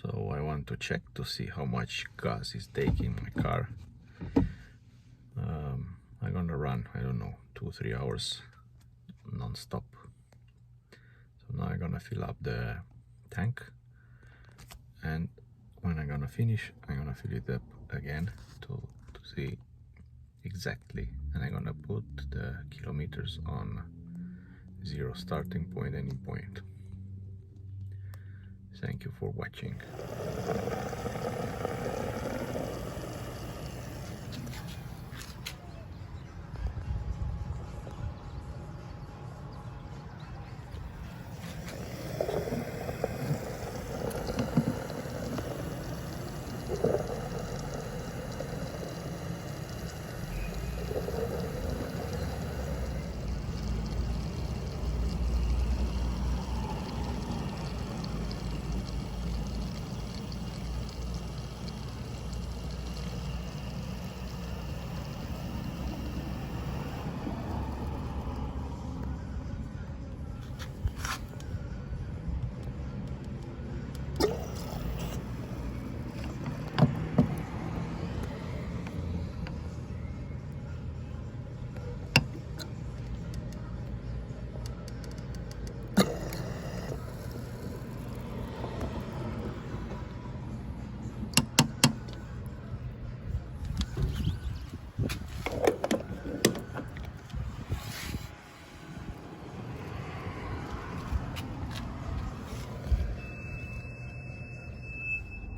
So I want to check to see how much gas is taking my car. I'm gonna run, I don't know, 2-3 hours non-stop. So now I'm gonna fill up the tank, and when I'm gonna finish, I'm gonna fill it up again to see exactly, and I'm gonna put the kilometers on 0 starting point, ending point. Thank you for watching.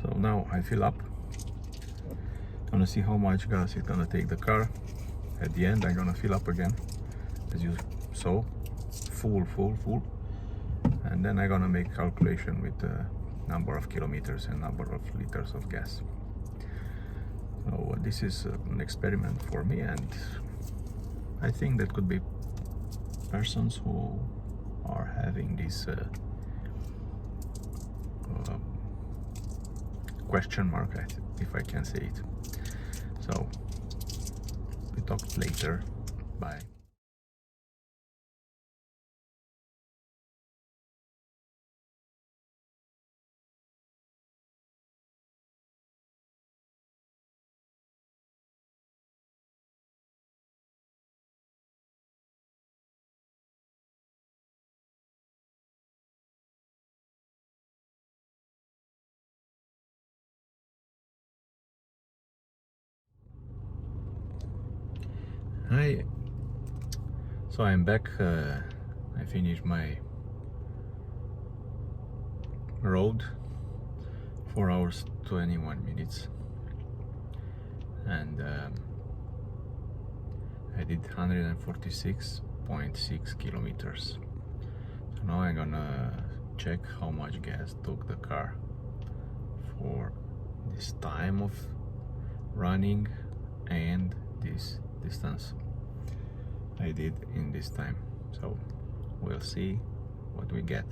So now I fill up. Gonna see how much gas it's gonna take the car. At the end I'm gonna fill up again, as you saw, full, and then I'm gonna make calculation with the number of kilometers and number of liters of gas. So this is an experiment for me, and I think that could be persons who are having this question mark, if I can say it. So we talk later. Bye. Hi. So I'm back. I finished my road, 4 hours 21 minutes, and I did 146.6 kilometers. So now I'm gonna check how much gas took the car for this time of running and this distance I did in this time. So we'll see what we get.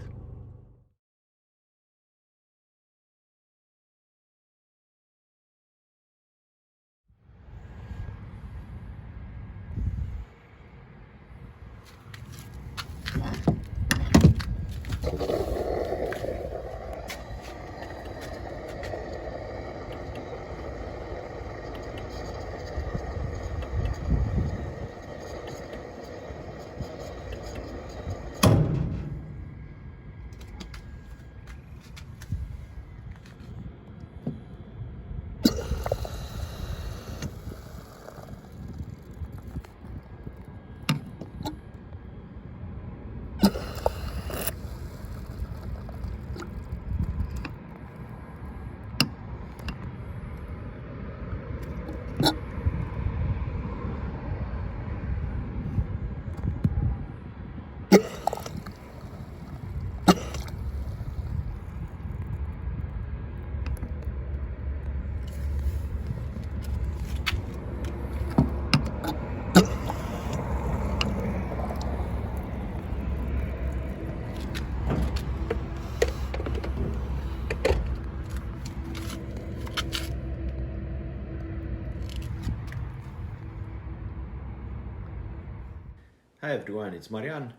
Hi everyone, it's Marian.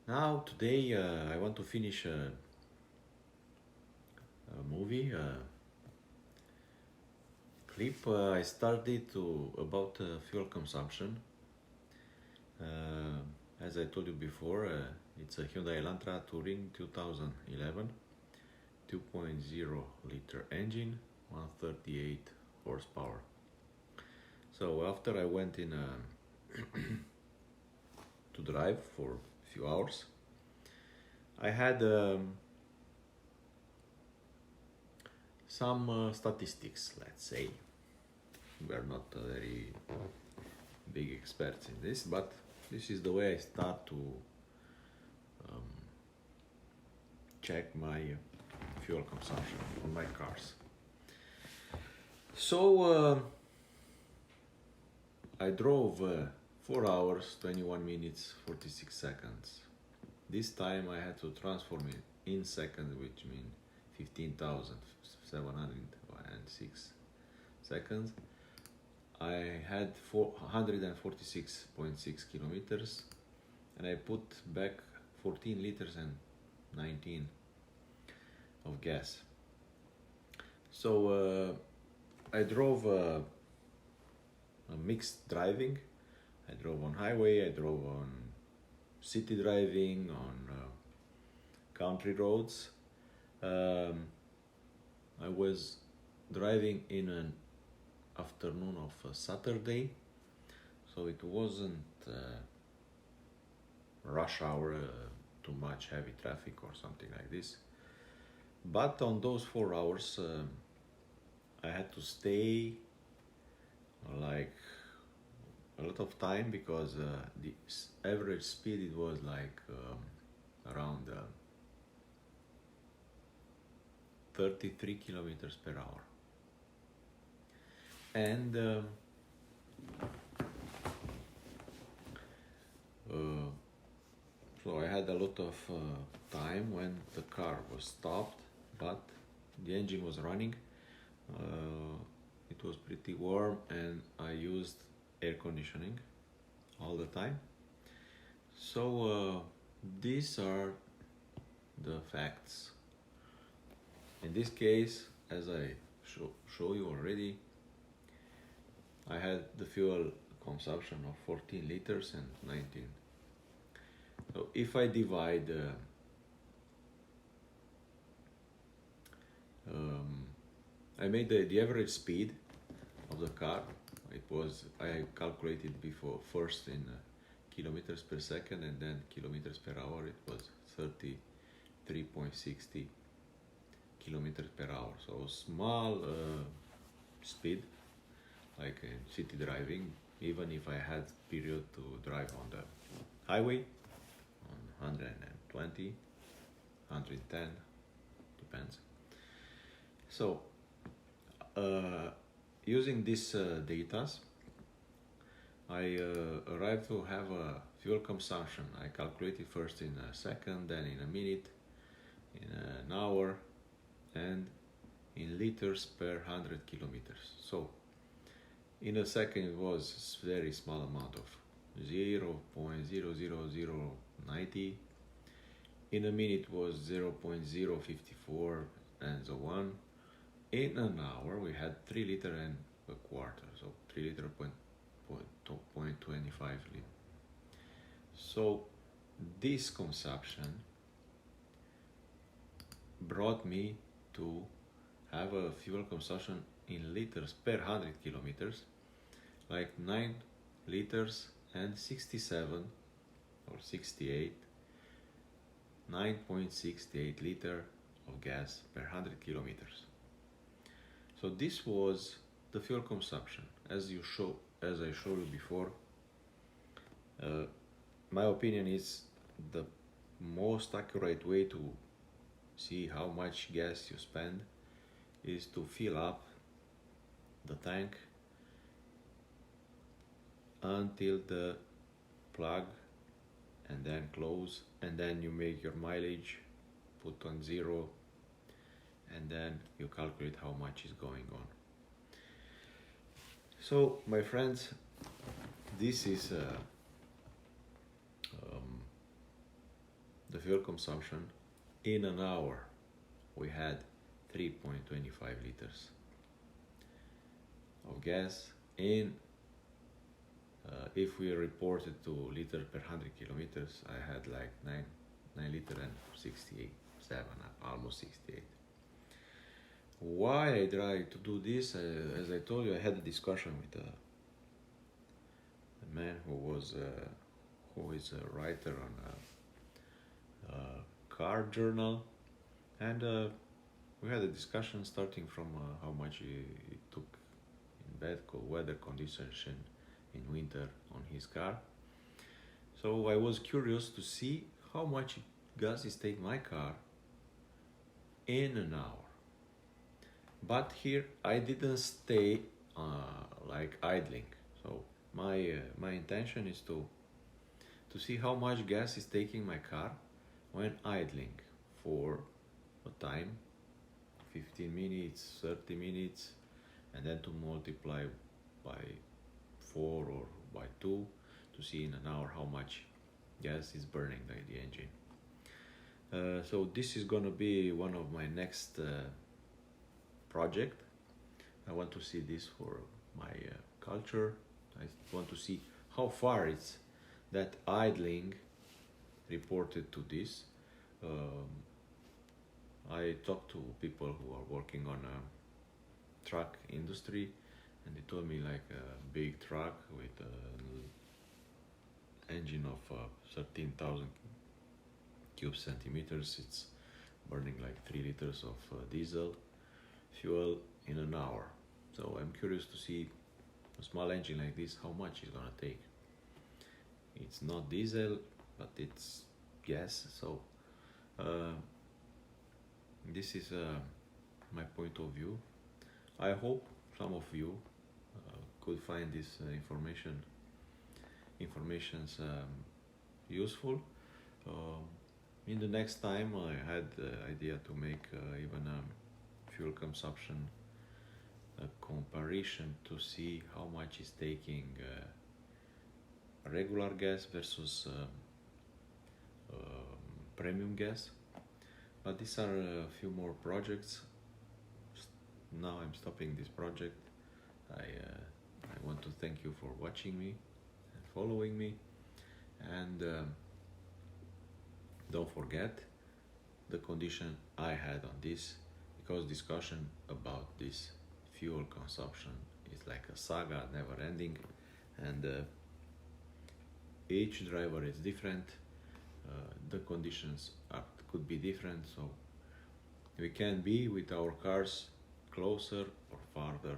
Now today I want to finish movie clip. I started to about fuel consumption. As I told you before, it's a Hyundai Elantra Touring 2011, 2.0 liter engine, 138 horsepower. So after I went in to drive for a few hours, I had some statistics, let's say. We're not very big experts in this, but this is the way I start to check my fuel consumption on my cars. So I drove 4 hours, 21 minutes, 46 seconds. This time I had to transform it in seconds, which means 15,706 seconds. I had 146.6 kilometers, and I put back 14 liters and 19 of gas. So I drove a mixed driving. I drove on highway, I drove on city driving, on country roads. I was driving in an afternoon of a Saturday, so it wasn't rush hour, too much heavy traffic or something like this. But on those 4 hours, I had to stay like a lot of time, because the average speed, it was like around 33 kilometers per hour. And so I had a lot of time when the car was stopped, but the engine was running. It was pretty warm, and I used air conditioning all the time. So these are the facts. In this case, as I show you already, I had the fuel consumption of 14 liters and 19. So if I divide I made the average speed of the car. It was, I calculated before, first in kilometers per second and then kilometers per hour. It was 33.60 kilometers per hour. So small speed, like in city driving, even if I had period to drive on the highway on 120, 110, depends. So using these data, I arrived to have a fuel consumption. I calculated first in a second, then in a minute, in an hour, and in liters per 100 kilometers. So in a second it was a very small amount of 0.00090. In a minute was 0.054, and so on. In an hour we had 3 liters and a quarter, so 3 liters point 0.25 liters. So this consumption brought me to have a fuel consumption in liters per 100 kilometers, like 9 liters and 67 or 68, 9.68 liter of gas per 100 kilometers. So this was the fuel consumption. As I showed you before, my opinion is the most accurate way to see how much gas you spend is to fill up the tank until the plug, and then close, and then you make your mileage, put on 0, and then you calculate how much is going on. So my friends, this is the fuel consumption. In an hour we had 3.25 liters of gas. And if we report it to liter per 100 kilometers, I had like 9 liter and 67, almost 68. Why I try to do this? As I told you, I had a discussion with a man who is a writer on a car journal, and we had a discussion starting from how much it took in bad cold weather conditions in winter on his car. So I was curious to see how much gas is take my car in an hour. But here I didn't stay like idling. So my intention is to see how much gas is taking my car when idling for a time, 15 minutes, 30 minutes, and then to multiply by 4 or by 2 to see in an hour how much gas is burning the engine. So this is gonna be one of my next project. I want to see this for my culture. I want to see how far it's that idling reported to this. I talked to people who are working on a truck industry, and they told me like a big truck with an engine of 13,000 cube centimeters, it's burning like 3 liters of diesel fuel in an hour. So I'm curious to see a small engine like this, how much it's gonna take. It's not diesel, but it's gas. So this is my point of view. I hope some of you could find this informations useful. In the next time, I had the idea to make even a fuel consumption comparison to see how much is taking regular gas versus premium gas. But these are a few more projects. Now I'm stopping this project. I want to thank you for watching me and following me, and don't forget the condition I had on this, because discussion about this fuel consumption is like a saga, never ending, and each driver is different. The conditions could be different, so we can be with our cars closer or farther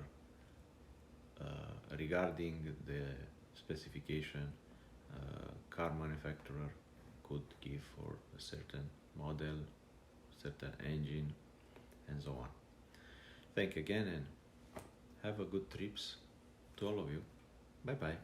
regarding the specification car manufacturer could give for a certain model, certain engine, and so on. Thank you again, and have a good trips to all of you. Bye bye.